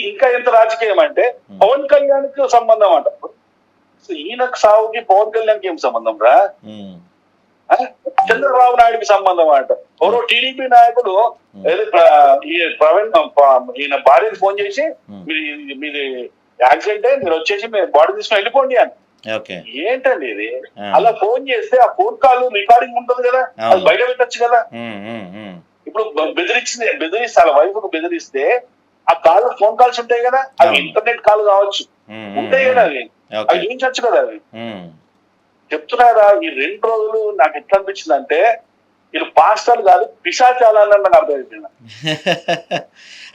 ఇంకా ఎంత రాజకీయం అంటే పవన్ కళ్యాణ్ కి సంబంధం అంట. ఈయనకు సాగుకి పవన్ కళ్యాణ్కి ఏం సంబంధం రా? చంద్రబాబు నాయుడుకి సంబంధం అంట. ఎవరో టీడీపీ నాయకుడు ఈయన భార్యకి ఫోన్ చేసి మీది యాక్సిడెంట్ మీరు వచ్చేసి మీరు బాడీ తీసుకుని వెళ్ళిపోండి అని. ఏంటండి ఇది? అలా ఫోన్ చేస్తే ఆ ఫోన్ కాల్ రికార్డింగ్ ఉంటది కదా, అది బయట పెట్టచ్చు కదా. ఇప్పుడు బెదిరిస్తే వాళ్ళ వైఫ్ కు బెదిరిస్తే ఆ కాల్ ఫోన్ కాల్స్ ఉంటాయి కదా, అవి ఇంటర్నెట్ కాల్ కావచ్చు, ఉంటాయి కదా, అవి చూపించచ్చు కదా. అవి చెప్తున్నారా? ఈ 2 రోజులు నాకు ఎట్లా అనిపించింది అంటే వీళ్ళు పాస్టర్లు కాదు పిశాచాలని నాకు అర్థమైపోయింది.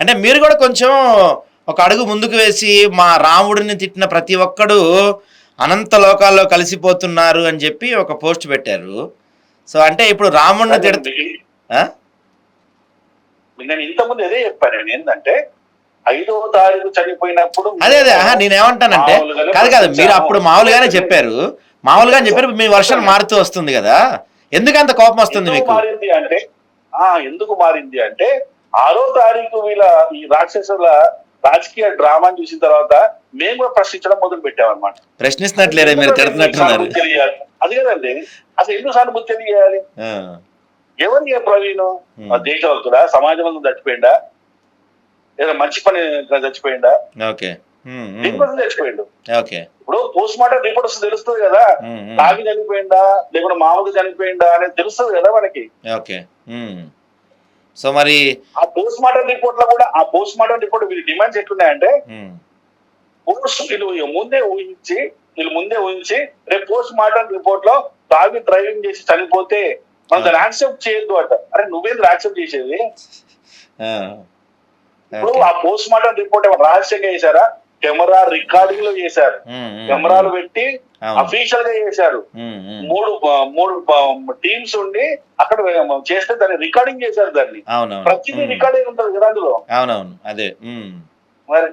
అంటే మీరు కూడా కొంచెం ఒక అడుగు ముందుకు వేసి మా రాముడిని తిట్టిన ప్రతి ఒక్కడు అనంత లోకాల్లో కలిసిపోతున్నారు అని చెప్పి ఒక పోస్ట్ పెట్టారు. సో అంటే ఇప్పుడు రాముడిని నేను ఇంతకుముందు అదే చెప్పాను. నేను ఏంటంటే 5వ తారీఖు చనిపోయినప్పుడు అదే నేనేమంటానంటే కాదు మీరు అప్పుడు మామూలుగానే చెప్పారు, మీ వర్షన్ మారుతూ వస్తుంది కదా, ఎందుకంత కోపం వస్తుంది మీకు? మారింది అంటే ఎందుకు మారింది అంటే 6వ తారీఖు వీళ్ళ ఈ రాక్షసుల రాజకీయ డ్రామాని చూసిన తర్వాత మేము కూడా ప్రశ్నించడం మొదలు పెట్టామన్నమాట. ప్రశ్నిస్తున్నట్లేదే, మీరు తిడుతున్నట్టున్నారు. అది కదండి, అసలు ఎందుకు సానుభూతి తెలియాలి? ఎవరికి ప్రవీణ్ దేశభక్తుడా, సమాజంలో చచ్చిపోయిందా, ఏదైనా మంచి పని చచ్చిపోయిందా, దీనికోసం చచ్చిపోయిండు. ఇప్పుడు పోస్ట్ మార్టం రిపోర్ట్ వస్తే తెలుస్తుంది కదా, తాగి చనిపోయిందా లేకుంటే మామూలుగా చనిపోయిందా అనేది తెలుస్తుంది కదా మనకి. సో మరి ఆ పోస్ట్ మార్టం రిపోర్ట్ లో కూడా ఆ పోస్ట్ మార్టం రిపోర్ట్ వీళ్ళ డిమాండ్స్ ఎట్లున్నాయంటే వీళ్ళు ముందే ఊహించి రేపు పోస్ట్ మార్టం రిపోర్ట్ లో తాగి డ్రైవింగ్ చేసి చనిపోతే మనం దాన్ని యాక్సెప్ట్ చేయొద్దు అంట. అరే నువ్వేంద్ర యాక్సెప్ట్ చేసేది? ఇప్పుడు ఆ పోస్ట్ మార్టం రిపోర్ట్ ఏమైనా రహస్యంగా చేశారా? కెమెరా రికార్డింగ్ లో చేశారు, కెమెరాలు పెట్టి అఫీషియల్ గా చేశారు. 3 టీమ్స్ ఉండి అక్కడ చేస్తే దాన్ని రికార్డింగ్ చేశారు. దాన్ని ప్రతిదీ రికార్డింగ్ ఉంటుంది కదా అందులో. అవునవును అదే మరి